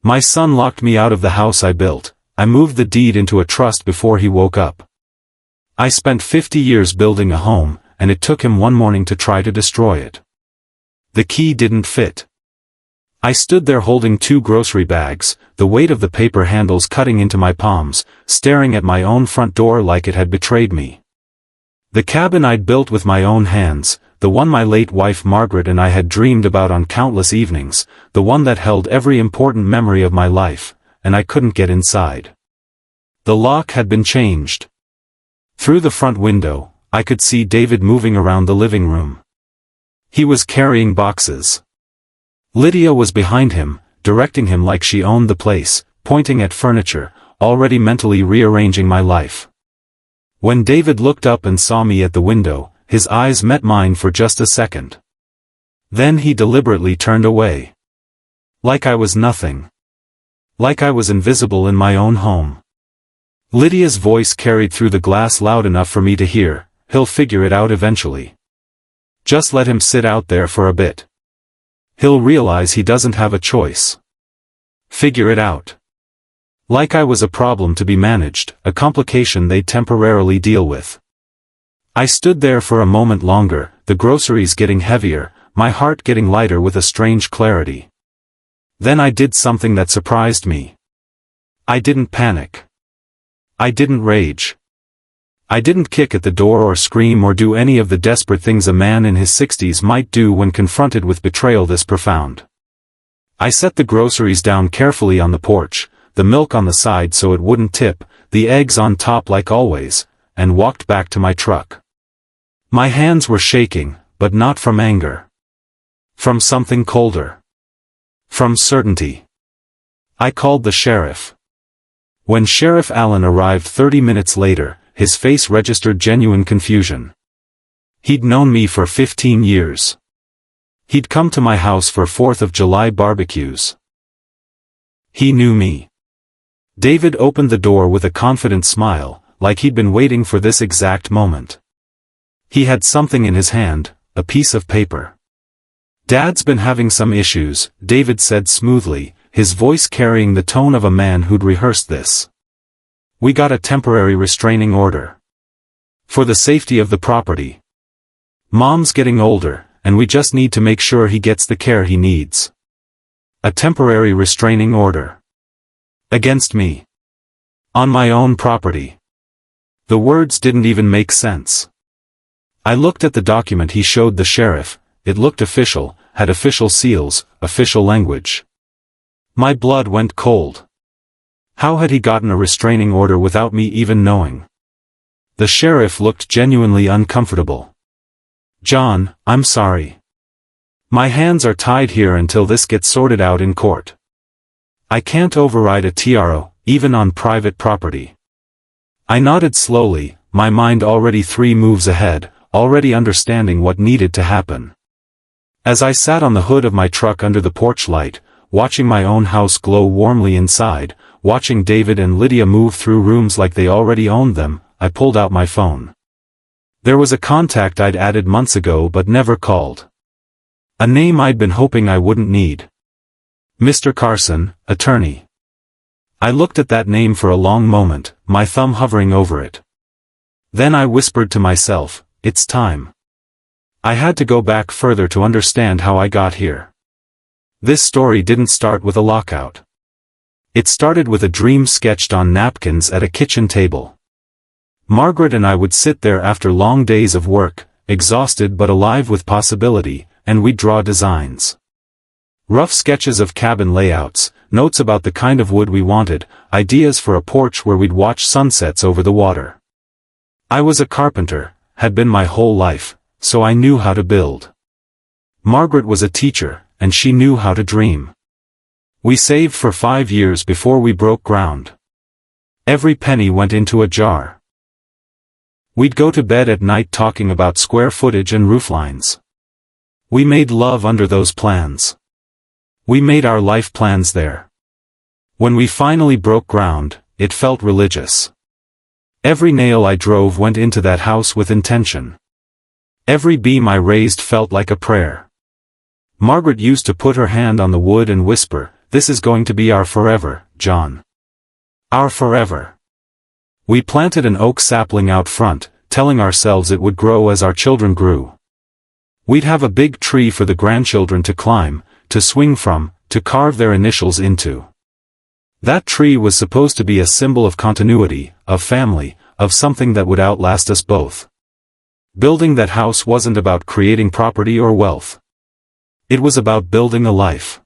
My son locked me out of the house I built. I moved the deed into a trust before he woke up. I spent 50 years building a home, and it took him one morning to try to destroy it. The key didn't fit. I stood there holding 2 grocery bags, the weight of the paper handles cutting into my palms, staring at my own front door like it had betrayed me. The cabin I'd built with my own hands, the one my late wife Margaret and I had dreamed about on countless evenings, the one that held every important memory of my life, and I couldn't get inside. The lock had been changed. Through the front window, I could see David moving around the living room. He was carrying boxes. Lydia was behind him, directing him like she owned the place, pointing at furniture, already mentally rearranging my life. When David looked up and saw me at the window, his eyes met mine for just a second. Then he deliberately turned away. Like I was nothing. Like I was invisible in my own home. Lydia's voice carried through the glass loud enough for me to hear, "He'll figure it out eventually. Just let him sit out there for a bit. He'll realize he doesn't have a choice. Figure it out." Like I was a problem to be managed, a complication they'd temporarily deal with. I stood there for a moment longer, the groceries getting heavier, my heart getting lighter with a strange clarity. Then I did something that surprised me. I didn't panic. I didn't rage. I didn't kick at the door or scream or do any of the desperate things a man in his 60s might do when confronted with betrayal this profound. I set the groceries down carefully on the porch, the milk on the side so it wouldn't tip, the eggs on top like always, and walked back to my truck. My hands were shaking, but not from anger. From something colder. From certainty. I called the sheriff. When Sheriff Allen arrived 30 minutes later, his face registered genuine confusion. He'd known me for 15 years. He'd come to my house for 4th of July barbecues. He knew me. David opened the door with a confident smile, like he'd been waiting for this exact moment. He had something in his hand, a piece of paper. "Dad's been having some issues," David said smoothly, his voice carrying the tone of a man who'd rehearsed this. "We got a temporary restraining order. For the safety of the property. Mom's getting older, and we just need to make sure he gets the care he needs." A temporary restraining order. Against me. On my own property. The words didn't even make sense. I looked at the document he showed the sheriff. It looked official, had official seals, official language. My blood went cold. How had he gotten a restraining order without me even knowing? The sheriff looked genuinely uncomfortable. "John, I'm sorry. My hands are tied here until this gets sorted out in court. I can't override a TRO, even on private property." I nodded slowly, my mind already 3 moves ahead, already understanding what needed to happen. As I sat on the hood of my truck under the porch light, watching my own house glow warmly inside, watching David and Lydia move through rooms like they already owned them, I pulled out my phone. There was a contact I'd added months ago but never called. A name I'd been hoping I wouldn't need. Mr. Carson, attorney. I looked at that name for a long moment, my thumb hovering over it. Then I whispered to myself, "It's time." I had to go back further to understand how I got here. This story didn't start with a lockout. It started with a dream sketched on napkins at a kitchen table. Margaret and I would sit there after long days of work, exhausted but alive with possibility, and we'd draw designs. Rough sketches of cabin layouts, notes about the kind of wood we wanted, ideas for a porch where we'd watch sunsets over the water. I was a carpenter, had been my whole life, so I knew how to build. Margaret was a teacher, and she knew how to dream. We saved for 5 years before we broke ground. Every penny went into a jar. We'd go to bed at night talking about square footage and rooflines. We made love under those plans. We made our life plans there. When we finally broke ground, it felt religious. Every nail I drove went into that house with intention. Every beam I raised felt like a prayer. Margaret used to put her hand on the wood and whisper, this is going to be our forever, John. Our forever. We planted an oak sapling out front, telling ourselves it would grow as our children grew. We'd have a big tree for the grandchildren to climb, to swing from, to carve their initials into. That tree was supposed to be a symbol of continuity, of family, of something that would outlast us both. Building that house wasn't about creating property or wealth. It was about building a life.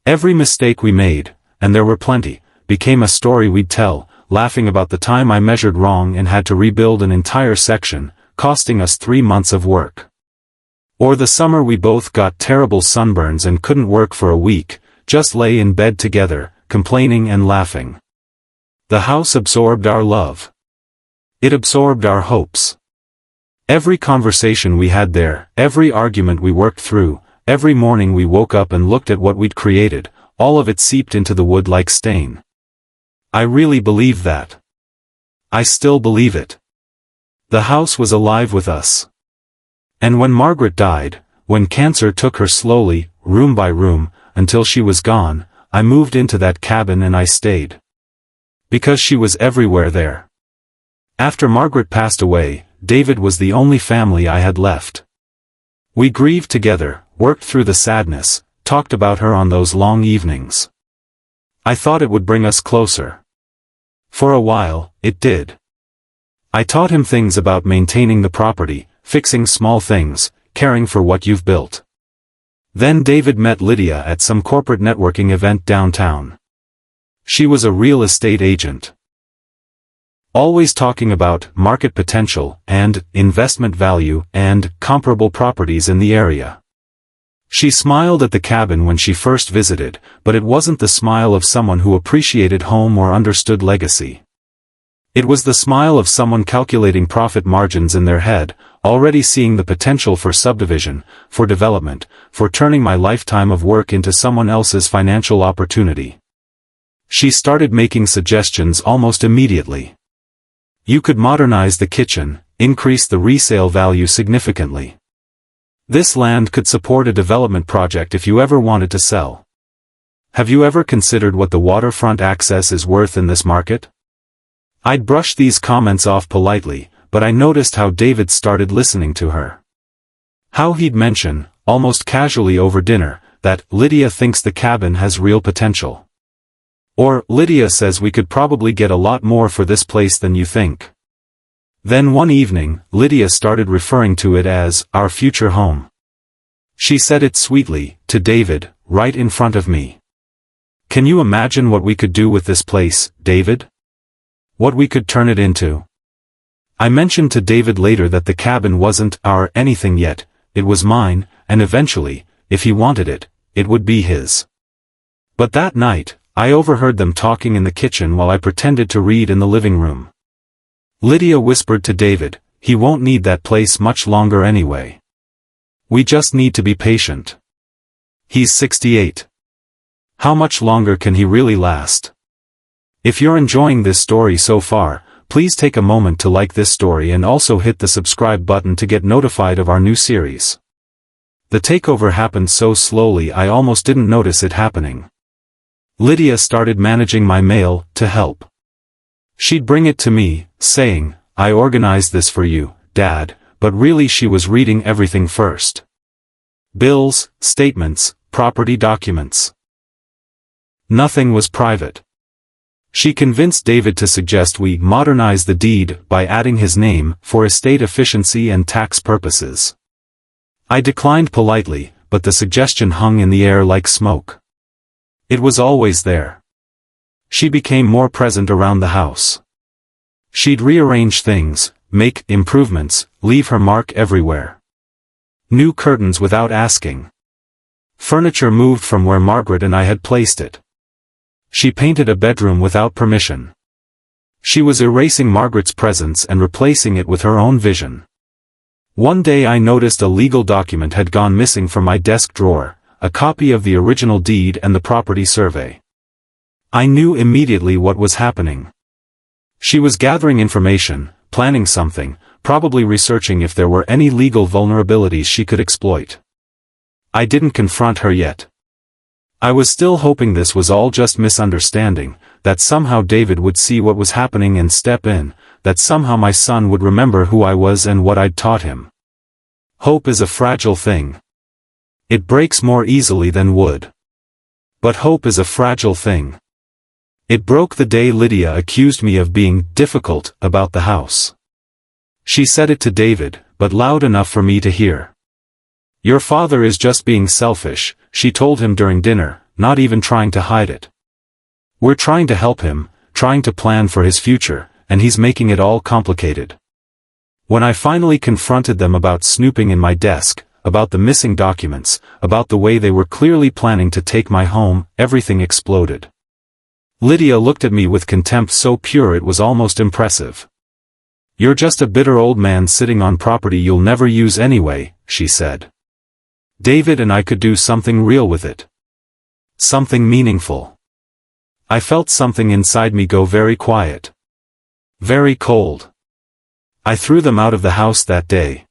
Every mistake we made, and there were plenty, became a story we'd tell, laughing about the time I measured wrong and had to rebuild an entire section, costing us 3 months of work. Or the summer we both got terrible sunburns and couldn't work for a week, just lay in bed together, complaining and laughing. The house absorbed our love. It absorbed our hopes. Every conversation we had there, every argument we worked through, every morning we woke up and looked at what we'd created, all of it seeped into the wood like stain. I really believe that. I still believe it. The house was alive with us. And when Margaret died, when cancer took her slowly, room by room, until she was gone, I moved into that cabin and I stayed. Because she was everywhere there. After Margaret passed away, David was the only family I had left. We grieved together, worked through the sadness, talked about her on those long evenings. I thought it would bring us closer. For a while, it did. I taught him things about maintaining the property, fixing small things, caring for what you've built. Then David met Lydia at some corporate networking event downtown. She was a real estate agent. Always talking about market potential, and investment value, and comparable properties in the area. She smiled at the cabin when she first visited, but it wasn't the smile of someone who appreciated home or understood legacy. It was the smile of someone calculating profit margins in their head, already seeing the potential for subdivision, for development, for turning my lifetime of work into someone else's financial opportunity. She started making suggestions almost immediately. You could modernize the kitchen, increase the resale value significantly. This land could support a development project if you ever wanted to sell. Have you ever considered what the waterfront access is worth in this market? I'd brushed these comments off politely, but I noticed how David started listening to her. How he'd mention, almost casually over dinner, that Lydia thinks the cabin has real potential. Or, Lydia says we could probably get a lot more for this place than you think. Then one evening, Lydia started referring to it as our future home. She said it sweetly, to David, right in front of me. Can you imagine what we could do with this place, David? What we could turn it into? I mentioned to David later that the cabin wasn't our anything yet, it was mine, and eventually, if he wanted it, it would be his. But that night, I overheard them talking in the kitchen while I pretended to read in the living room. Lydia whispered to David, he won't need that place much longer anyway. We just need to be patient. He's 68. How much longer can he really last? If you're enjoying this story so far, please take a moment to like this story and also hit the subscribe button to get notified of our new series. The takeover happened so slowly I almost didn't notice it happening. Lydia started managing my mail, to help. She'd bring it to me, saying, I organized this for you, Dad, but really she was reading everything first. Bills, statements, property documents. Nothing was private. She convinced David to suggest we modernize the deed by adding his name, for estate efficiency and tax purposes. I declined politely, but the suggestion hung in the air like smoke. It was always there. She became more present around the house. She'd rearrange things, make improvements, leave her mark everywhere. New curtains without asking. Furniture moved from where Margaret and I had placed it. She painted a bedroom without permission. She was erasing Margaret's presence and replacing it with her own vision. One day I noticed a legal document had gone missing from my desk drawer, a copy of the original deed and the property survey. I knew immediately what was happening. She was gathering information, planning something, probably researching if there were any legal vulnerabilities she could exploit. I didn't confront her yet. I was still hoping this was all just misunderstanding, that somehow David would see what was happening and step in, that somehow my son would remember who I was and what I'd taught him. Hope is a fragile thing. It breaks more easily than wood. But hope is a fragile thing. It broke the day Lydia accused me of being difficult about the house. She said it to David, but loud enough for me to hear. "Your father is just being selfish," she told him during dinner, not even trying to hide it. "We're trying to help him, trying to plan for his future, and he's making it all complicated." When I finally confronted them about snooping in my desk, about the missing documents, about the way they were clearly planning to take my home, everything exploded. Lydia looked at me with contempt so pure it was almost impressive. "You're just a bitter old man sitting on property you'll never use anyway," she said. "David and I could do something real with it. Something meaningful." I felt something inside me go very quiet. Very cold. I threw them out of the house that day.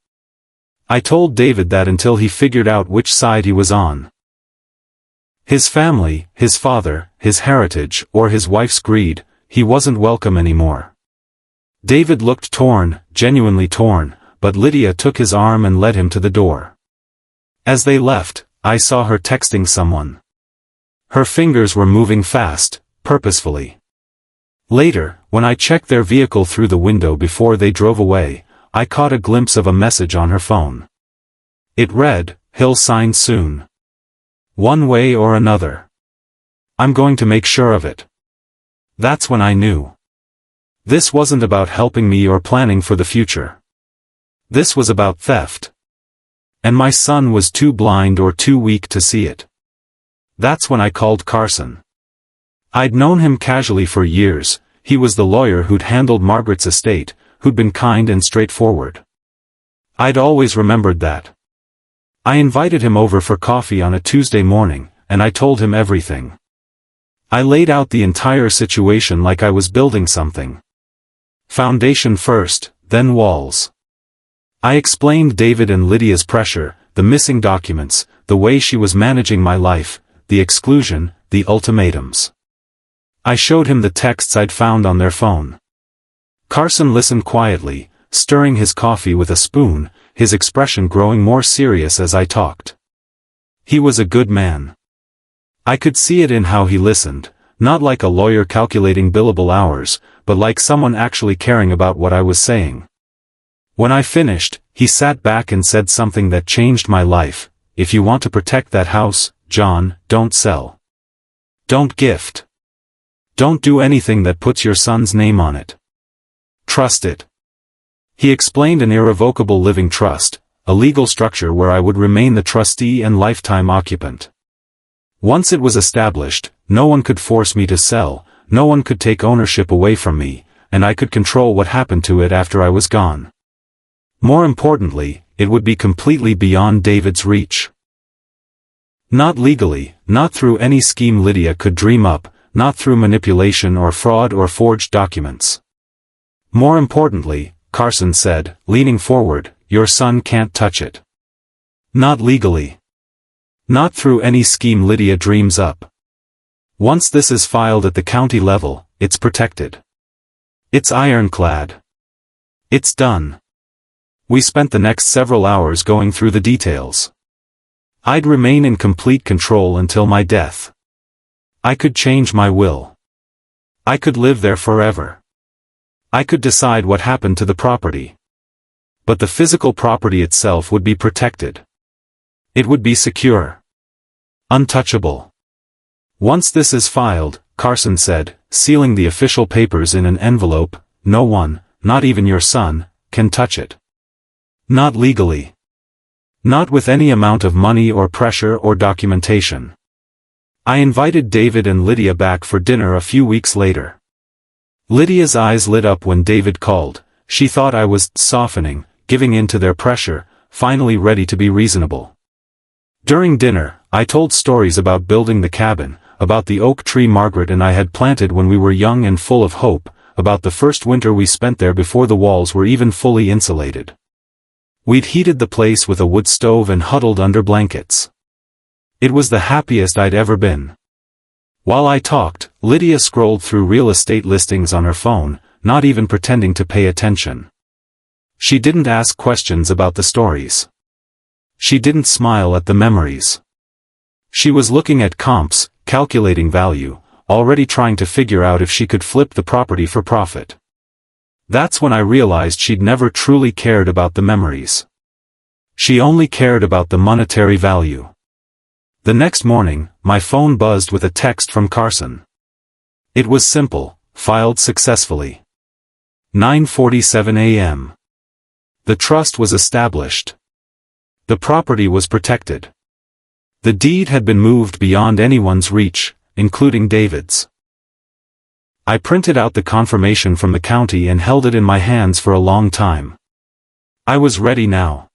I told David that until he figured out which side he was on. His family, his father, his heritage, or his wife's greed, he wasn't welcome anymore. David looked torn, genuinely torn, but Lydia took his arm and led him to the door. As they left, I saw her texting someone. Her fingers were moving fast, purposefully. Later, when I checked their vehicle through the window before they drove away, I caught a glimpse of a message on her phone. It read, "He'll sign soon. One way or another. I'm going to make sure of it." That's when I knew. This wasn't about helping me or planning for the future. This was about theft. And my son was too blind or too weak to see it. That's when I called Carson. I'd known him casually for years. He was the lawyer who'd handled Margaret's estate, who'd been kind and straightforward. I'd always remembered that. I invited him over for coffee on a Tuesday morning, and I told him everything. I laid out the entire situation like I was building something. Foundation first, then walls. I explained David and Lydia's pressure, the missing documents, the way she was managing my life, the exclusion, the ultimatums. I showed him the texts I'd found on their phone. Carson listened quietly, stirring his coffee with a spoon, his expression growing more serious as I talked. He was a good man. I could see it in how he listened, not like a lawyer calculating billable hours, but like someone actually caring about what I was saying. When I finished, he sat back and said something that changed my life. "If you want to protect that house, John, don't sell. Don't gift. Don't do anything that puts your son's name on it. Trust it." He explained an irrevocable living trust, a legal structure where I would remain the trustee and lifetime occupant. Once it was established, no one could force me to sell, no one could take ownership away from me, and I could control what happened to it after I was gone. More importantly, it would be completely beyond David's reach. Not legally, not through any scheme Lydia could dream up, not through manipulation or fraud or forged documents. More importantly, Carson said, leaning forward, "Your son can't touch it. Not legally. Not through any scheme Lydia dreams up. Once this is filed at the county level, it's protected. It's ironclad. It's done." We spent the next several hours going through the details. I'd remain in complete control until my death. I could change my will. I could live there forever. I could decide what happened to the property. But the physical property itself would be protected. It would be secure. Untouchable. "Once this is filed," Carson said, sealing the official papers in an envelope, "no one, not even your son, can touch it. Not legally. Not with any amount of money or pressure or documentation." I invited David and Lydia back for dinner a few weeks later. Lydia's eyes lit up when David called. She thought I was softening, giving in to their pressure, finally ready to be reasonable. During dinner, I told stories about building the cabin, about the oak tree Margaret and I had planted when we were young and full of hope, about the first winter we spent there before the walls were even fully insulated. We'd heated the place with a wood stove and huddled under blankets. It was the happiest I'd ever been. While I talked, Lydia scrolled through real estate listings on her phone, not even pretending to pay attention. She didn't ask questions about the stories. She didn't smile at the memories. She was looking at comps, calculating value, already trying to figure out if she could flip the property for profit. That's when I realized she'd never truly cared about the memories. She only cared about the monetary value. The next morning, my phone buzzed with a text from Carson. It was simple, filed successfully. 9:47 a.m. The trust was established. The property was protected. The deed had been moved beyond anyone's reach, including David's. I printed out the confirmation from the county and held it in my hands for a long time. I was ready now.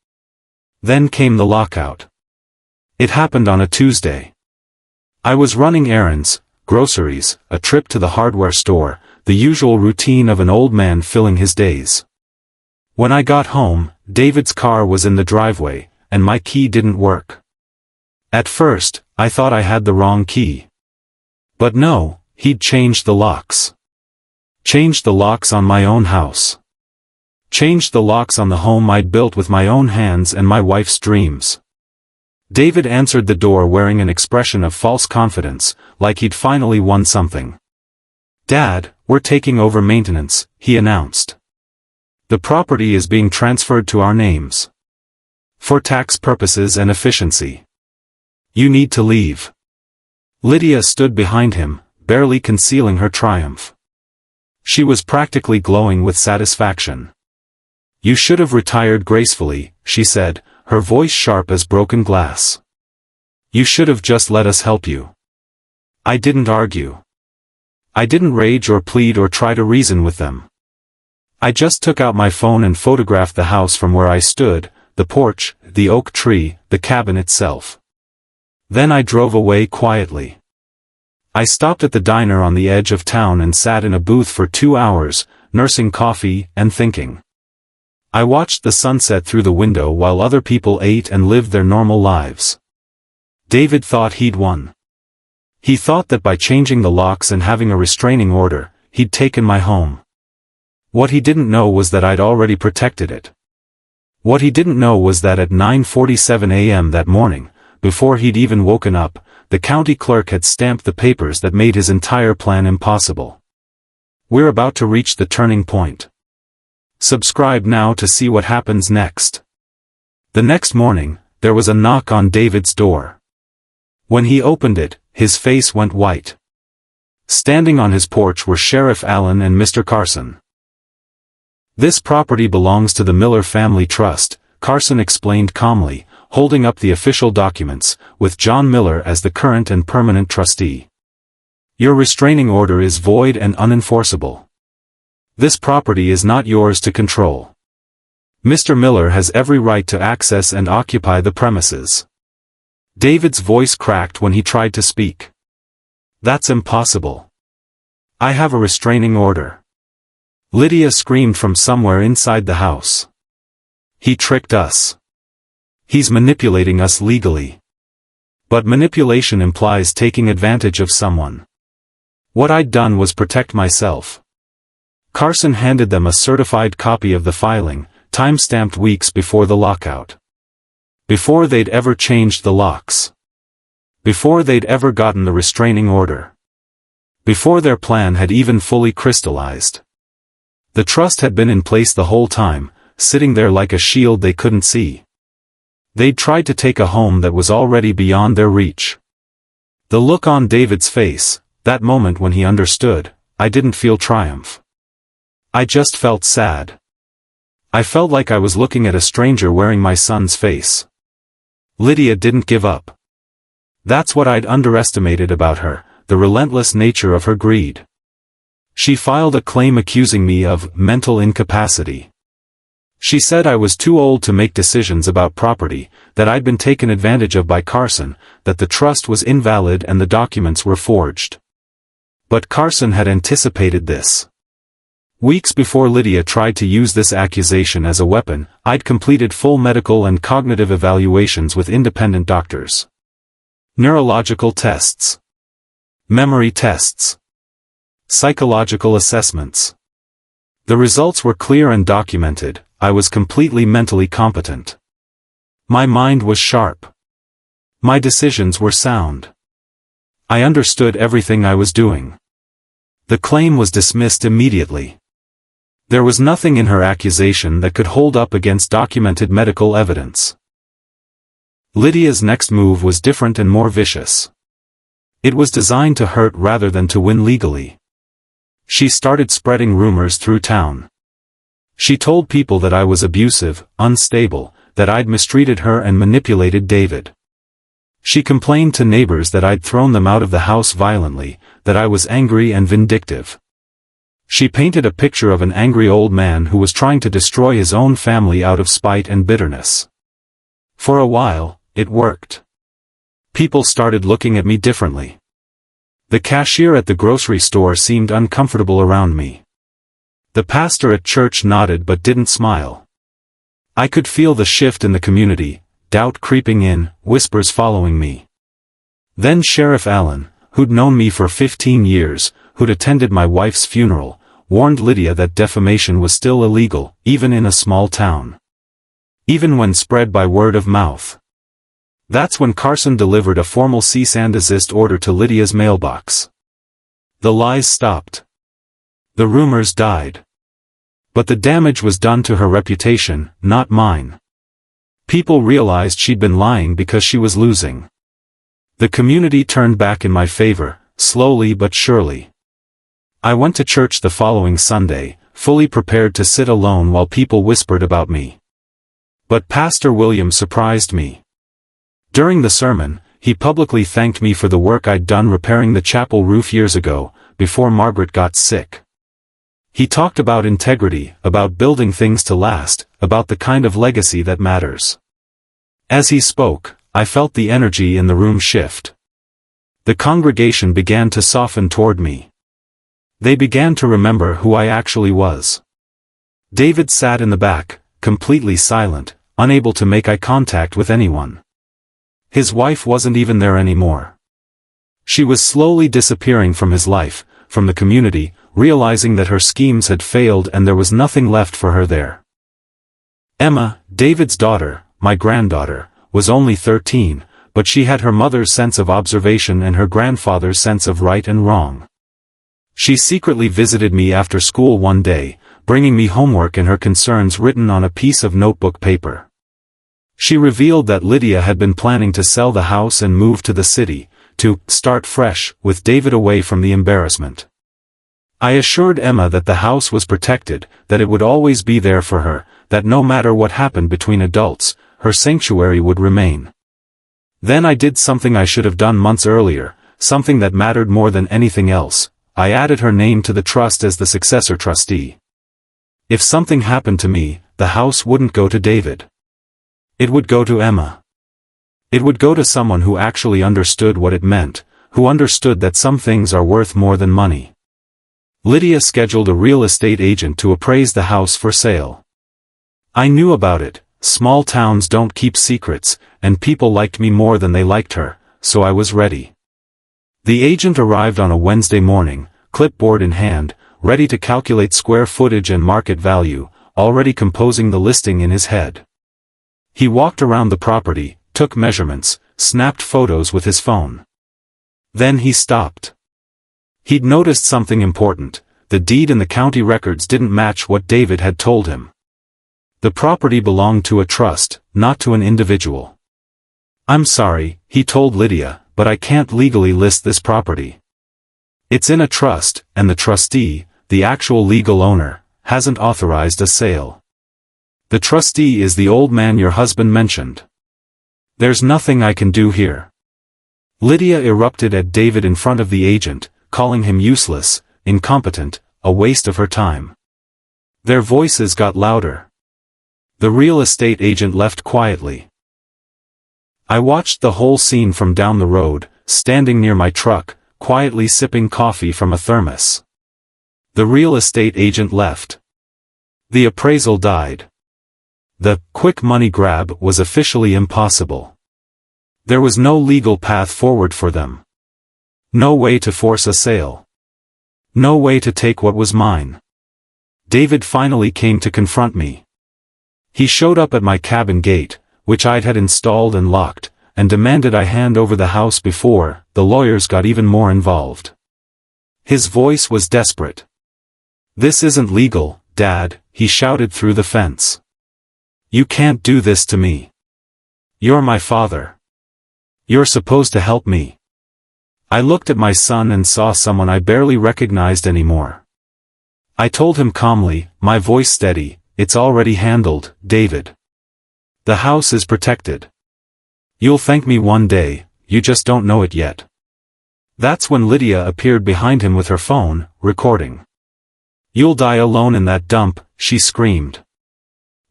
Then came the lockout. It happened on a Tuesday. I was running errands, groceries, a trip to the hardware store, the usual routine of an old man filling his days. When I got home, David's car was in the driveway, and my key didn't work. At first, I thought I had the wrong key. But no, he'd changed the locks. Changed the locks on my own house. Changed the locks on the home I'd built with my own hands and my wife's dreams. David answered the door wearing an expression of false confidence, like he'd finally won something. "Dad, we're taking over maintenance," he announced. "The property is being transferred to our names. For tax purposes and efficiency. You need to leave." Lydia stood behind him, barely concealing her triumph. She was practically glowing with satisfaction. "You should have retired gracefully," she said, her voice sharp as broken glass. "You should have just let us help you." I didn't argue. I didn't rage or plead or try to reason with them. I just took out my phone and photographed the house from where I stood, the porch, the oak tree, the cabin itself. Then I drove away quietly. I stopped at the diner on the edge of town and sat in a booth for 2 hours, nursing coffee and thinking. I watched the sunset through the window while other people ate and lived their normal lives. David thought he'd won. He thought that by changing the locks and having a restraining order, he'd taken my home. What he didn't know was that I'd already protected it. What he didn't know was that at 9:47 a.m. that morning, before he'd even woken up, the county clerk had stamped the papers that made his entire plan impossible. We're about to reach the turning point. Subscribe now to see what happens next. The next morning, there was a knock on David's door. When he opened it, his face went white. Standing on his porch were Sheriff Allen and Mr. Carson. "This property belongs to the Miller Family Trust," Carson explained calmly, holding up the official documents, with John Miller as the current and permanent trustee. "Your restraining order is void and unenforceable. This property is not yours to control. Mr. Miller has every right to access and occupy the premises." David's voice cracked when he tried to speak. "That's impossible. I have a restraining order." Lydia screamed from somewhere inside the house. "He tricked us. He's manipulating us legally." But manipulation implies taking advantage of someone. What I'd done was protect myself. Carson handed them a certified copy of the filing, time-stamped weeks before the lockout. Before they'd ever changed the locks. Before they'd ever gotten the restraining order. Before their plan had even fully crystallized. The trust had been in place the whole time, sitting there like a shield they couldn't see. They'd tried to take a home that was already beyond their reach. The look on David's face, that moment when he understood, I didn't feel triumph. I just felt sad. I felt like I was looking at a stranger wearing my son's face. Lydia didn't give up. That's what I'd underestimated about her, the relentless nature of her greed. She filed a claim accusing me of mental incapacity. She said I was too old to make decisions about property, that I'd been taken advantage of by Carson, that the trust was invalid and the documents were forged. But Carson had anticipated this. Weeks before Lydia tried to use this accusation as a weapon, I'd completed full medical and cognitive evaluations with independent doctors. Neurological tests. Memory tests. Psychological assessments. The results were clear and documented. I was completely mentally competent. My mind was sharp. My decisions were sound. I understood everything I was doing. The claim was dismissed immediately. There was nothing in her accusation that could hold up against documented medical evidence. Lydia's next move was different and more vicious. It was designed to hurt rather than to win legally. She started spreading rumors through town. She told people that I was abusive, unstable, that I'd mistreated her and manipulated David. She complained to neighbors that I'd thrown them out of the house violently, that I was angry and vindictive. She painted a picture of an angry old man who was trying to destroy his own family out of spite and bitterness. For a while, it worked. People started looking at me differently. The cashier at the grocery store seemed uncomfortable around me. The pastor at church nodded but didn't smile. I could feel the shift in the community, doubt creeping in, whispers following me. Then Sheriff Allen, who'd known me for 15 years, who'd attended my wife's funeral, warned Lydia that defamation was still illegal, even in a small town. Even when spread by word of mouth. That's when Carson delivered a formal cease and desist order to Lydia's mailbox. The lies stopped. The rumors died. But the damage was done to her reputation, not mine. People realized she'd been lying because she was losing. The community turned back in my favor, slowly but surely. I went to church the following Sunday, fully prepared to sit alone while people whispered about me. But Pastor William surprised me. During the sermon, he publicly thanked me for the work I'd done repairing the chapel roof years ago, before Margaret got sick. He talked about integrity, about building things to last, about the kind of legacy that matters. As he spoke, I felt the energy in the room shift. The congregation began to soften toward me. They began to remember who I actually was. David sat in the back, completely silent, unable to make eye contact with anyone. His wife wasn't even there anymore. She was slowly disappearing from his life, from the community, realizing that her schemes had failed and there was nothing left for her there. Emma, David's daughter, my granddaughter, was only 13, but she had her mother's sense of observation and her grandfather's sense of right and wrong. She secretly visited me after school one day, bringing me homework and her concerns written on a piece of notebook paper. She revealed that Lydia had been planning to sell the house and move to the city, to start fresh, with David away from the embarrassment. I assured Emma that the house was protected, that it would always be there for her, that no matter what happened between adults, her sanctuary would remain. Then I did something I should have done months earlier, something that mattered more than anything else. I added her name to the trust as the successor trustee. If something happened to me, the house wouldn't go to David. It would go to Emma. It would go to someone who actually understood what it meant, who understood that some things are worth more than money. Lydia scheduled a real estate agent to appraise the house for sale. I knew about it. Small towns don't keep secrets, and people liked me more than they liked her, so I was ready. The agent arrived on a Wednesday morning, clipboard in hand, ready to calculate square footage and market value, already composing the listing in his head. He walked around the property, took measurements, snapped photos with his phone. Then he stopped. He'd noticed something important. The deed and the county records didn't match what David had told him. The property belonged to a trust, not to an individual. "I'm sorry," he told Lydia, "but I can't legally list this property. It's in a trust, and the trustee, the actual legal owner, hasn't authorized a sale. The trustee is the old man your husband mentioned. There's nothing I can do here." Lydia erupted at David in front of the agent, calling him useless, incompetent, a waste of her time. Their voices got louder. The real estate agent left quietly. I watched the whole scene from down the road, standing near my truck, quietly sipping coffee from a thermos. The real estate agent left. The appraisal died. The quick money grab was officially impossible. There was no legal path forward for them. No way to force a sale. No way to take what was mine. David finally came to confront me. He showed up at my cabin gate, which I'd had installed and locked, and demanded I hand over the house before the lawyers got even more involved. His voice was desperate. "This isn't legal, Dad," he shouted through the fence. "You can't do this to me. You're my father. You're supposed to help me." I looked at my son and saw someone I barely recognized anymore. I told him calmly, my voice steady, "It's already handled, David. The house is protected. You'll thank me one day, you just don't know it yet." That's when Lydia appeared behind him with her phone, recording. "You'll die alone in that dump," she screamed.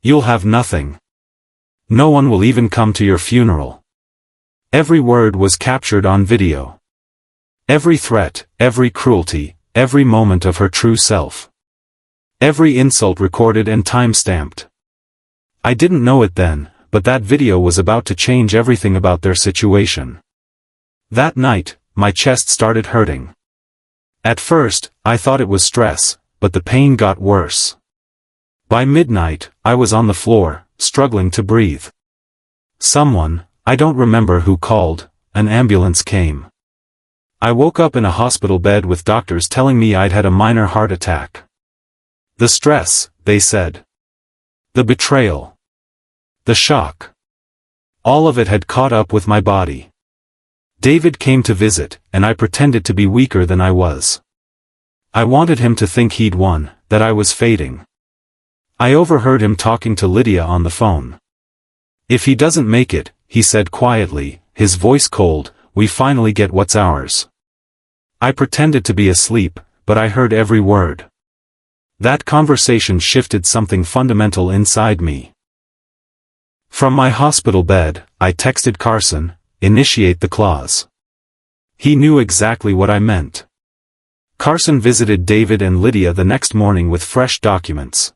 "You'll have nothing. No one will even come to your funeral." Every word was captured on video. Every threat, every cruelty, every moment of her true self. Every insult recorded and time-stamped. I didn't know it then, but that video was about to change everything about their situation. That night, my chest started hurting. At first, I thought it was stress, but the pain got worse. By midnight, I was on the floor, struggling to breathe. Someone, I don't remember who called, an ambulance came. I woke up in a hospital bed with doctors telling me I'd had a minor heart attack. The stress, they said. The betrayal. The shock. All of it had caught up with my body. David came to visit, and I pretended to be weaker than I was. I wanted him to think he'd won, that I was fading. I overheard him talking to Lydia on the phone. "If he doesn't make it," he said quietly, his voice cold, "we finally get what's ours." I pretended to be asleep, but I heard every word. That conversation shifted something fundamental inside me. From my hospital bed, I texted Carson, "Initiate the clause." He knew exactly what I meant. Carson visited David and Lydia the next morning with fresh documents.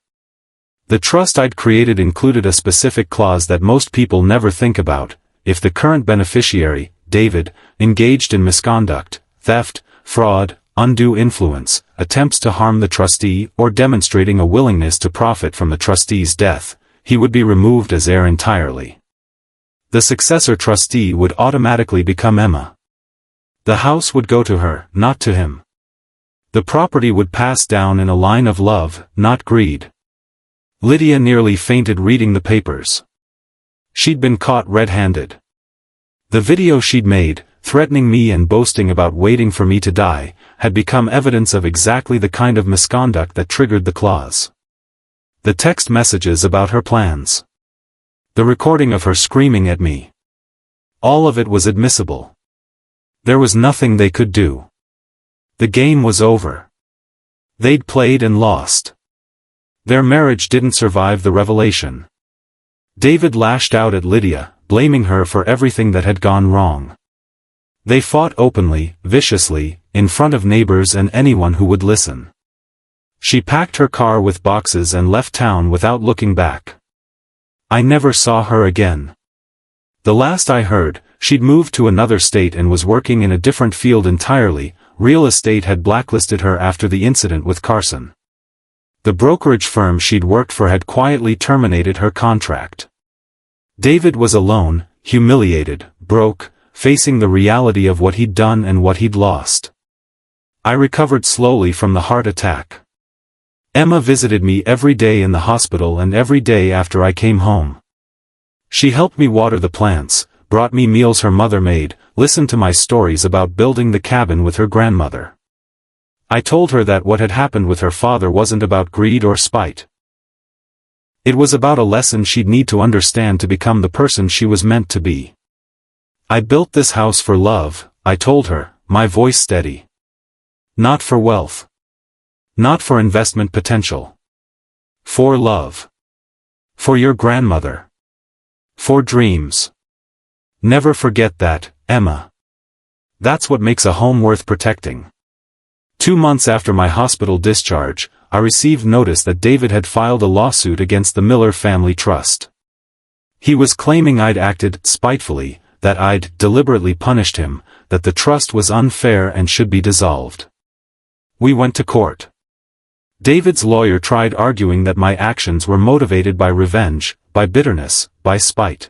The trust I'd created included a specific clause that most people never think about: if the current beneficiary, David, engaged in misconduct, theft, fraud, undue influence, attempts to harm the trustee, or demonstrating a willingness to profit from the trustee's death, he would be removed as heir entirely. The successor trustee would automatically become Emma. The house would go to her, not to him. The property would pass down in a line of love, not greed. Lydia nearly fainted reading the papers. She'd been caught red-handed. The video she'd made, threatening me and boasting about waiting for me to die, had become evidence of exactly the kind of misconduct that triggered the clause. The text messages about her plans. The recording of her screaming at me. All of it was admissible. There was nothing they could do. The game was over. They'd played and lost. Their marriage didn't survive the revelation. David lashed out at Lydia, blaming her for everything that had gone wrong. They fought openly, viciously, in front of neighbors and anyone who would listen. She packed her car with boxes and left town without looking back. I never saw her again. The last I heard, she'd moved to another state and was working in a different field entirely. Real estate had blacklisted her after the incident with Carson. The brokerage firm she'd worked for had quietly terminated her contract. David was alone, humiliated, broke, facing the reality of what he'd done and what he'd lost. I recovered slowly from the heart attack. Emma visited me every day in the hospital and every day after I came home. She helped me water the plants, brought me meals her mother made, listened to my stories about building the cabin with her grandmother. I told her that what had happened with her father wasn't about greed or spite. It was about a lesson she'd need to understand to become the person she was meant to be. "I built this house for love," I told her, my voice steady. "Not for wealth. Not for investment potential. For love. For your grandmother. For dreams. Never forget that, Emma. That's what makes a home worth protecting." 2 months after my hospital discharge, I received notice that David had filed a lawsuit against the Miller Family Trust. He was claiming I'd acted spitefully, that I'd deliberately punished him, that the trust was unfair and should be dissolved. We went to court. David's lawyer tried arguing that my actions were motivated by revenge, by bitterness, by spite.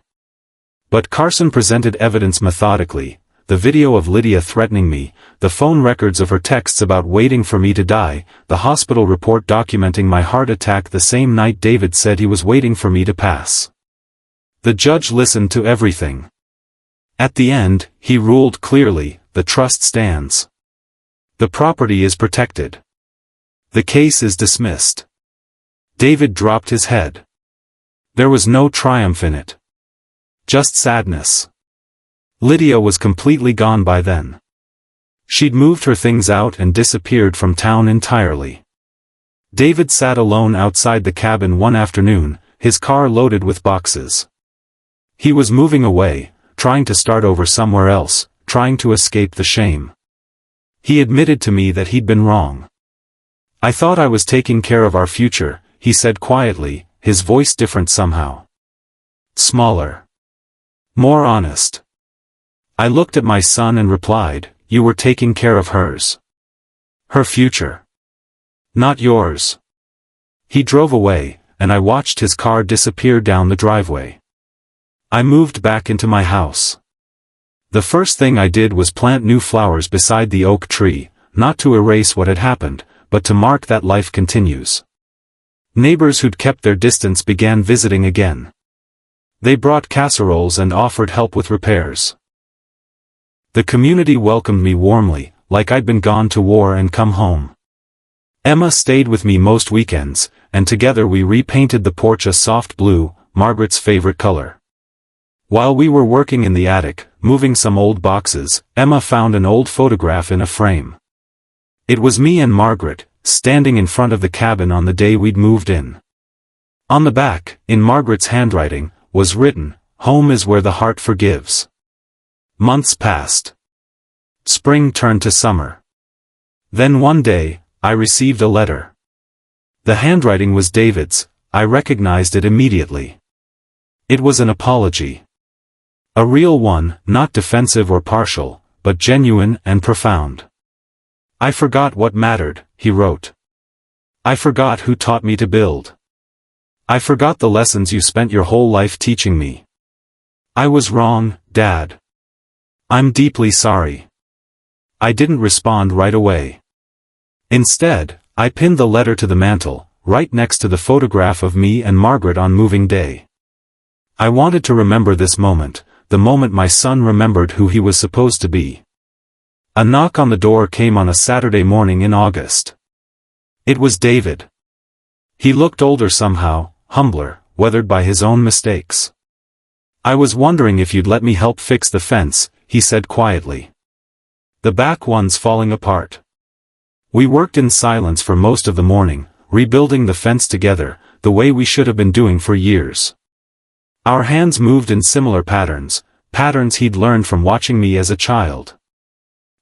But Carson presented evidence methodically: the video of Lydia threatening me, the phone records of her texts about waiting for me to die, the hospital report documenting my heart attack the same night David said he was waiting for me to pass. The judge listened to everything. At the end, he ruled clearly: the trust stands. The property is protected. The case is dismissed. David dropped his head. There was no triumph in it. Just sadness. Lydia was completely gone by then. She'd moved her things out and disappeared from town entirely. David sat alone outside the cabin one afternoon, his car loaded with boxes. He was moving away, trying to start over somewhere else, trying to escape the shame. He admitted to me that he'd been wrong. "I thought I was taking care of our future," he said quietly, his voice different somehow. Smaller. More honest. I looked at my son and replied, "You were taking care of hers. Her future. Not yours." He drove away, and I watched his car disappear down the driveway. I moved back into my house. The first thing I did was plant new flowers beside the oak tree, not to erase what had happened, but to mark that life continues. Neighbors who'd kept their distance began visiting again. They brought casseroles and offered help with repairs. The community welcomed me warmly, like I'd been gone to war and come home. Emma stayed with me most weekends, and together we repainted the porch a soft blue, Margaret's favorite color. While we were working in the attic, moving some old boxes, Emma found an old photograph in a frame. It was me and Margaret, standing in front of the cabin on the day we'd moved in. On the back, in Margaret's handwriting, was written, "Home is where the heart forgives." Months passed. Spring turned to summer. Then one day, I received a letter. The handwriting was David's. I recognized it immediately. It was an apology. A real one, not defensive or partial, but genuine and profound. "I forgot what mattered," he wrote. "I forgot who taught me to build. I forgot the lessons you spent your whole life teaching me. I was wrong, Dad. I'm deeply sorry." I didn't respond right away. Instead, I pinned the letter to the mantel, right next to the photograph of me and Margaret on moving day. I wanted to remember this moment, the moment my son remembered who he was supposed to be. A knock on the door came on a Saturday morning in August. It was David. He looked older somehow, humbler, weathered by his own mistakes. "I was wondering if you'd let me help fix the fence," he said quietly. "The back one's falling apart." We worked in silence for most of the morning, rebuilding the fence together, the way we should have been doing for years. Our hands moved in similar patterns, patterns he'd learned from watching me as a child.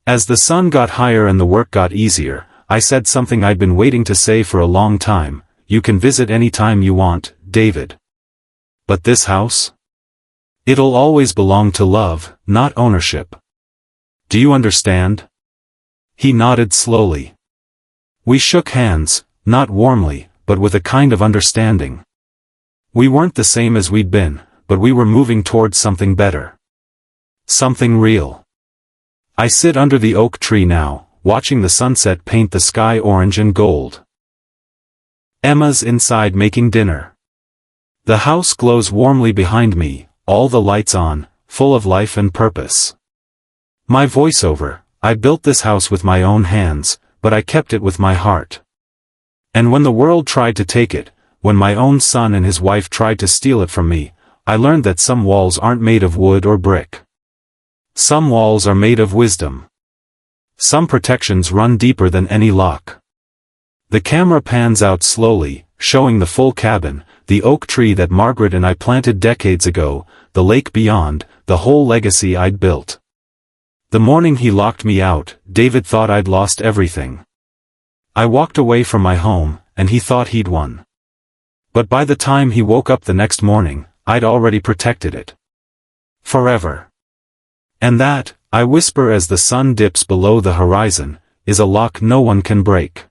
As the sun got higher and the work got easier, I said something I'd been waiting to say for a long time: "You can visit any time you want, David. But this house? It'll always belong to love, not ownership. Do you understand?" He nodded slowly. We shook hands, not warmly, but with a kind of understanding. We weren't the same as we'd been, but we were moving towards something better. Something real. I sit under the oak tree now, watching the sunset paint the sky orange and gold. Emma's inside making dinner. The house glows warmly behind me, all the lights on, full of life and purpose. My voiceover: "I built this house with my own hands, but I kept it with my heart. And when the world tried to take it, when my own son and his wife tried to steal it from me, I learned that some walls aren't made of wood or brick. Some walls are made of wisdom. Some protections run deeper than any lock." The camera pans out slowly, showing the full cabin, the oak tree that Margaret and I planted decades ago, the lake beyond, the whole legacy I'd built. The morning he locked me out, David thought I'd lost everything. I walked away from my home, and he thought he'd won. But by the time he woke up the next morning, I'd already protected it. Forever. And that, I whisper as the sun dips below the horizon, is a lock no one can break.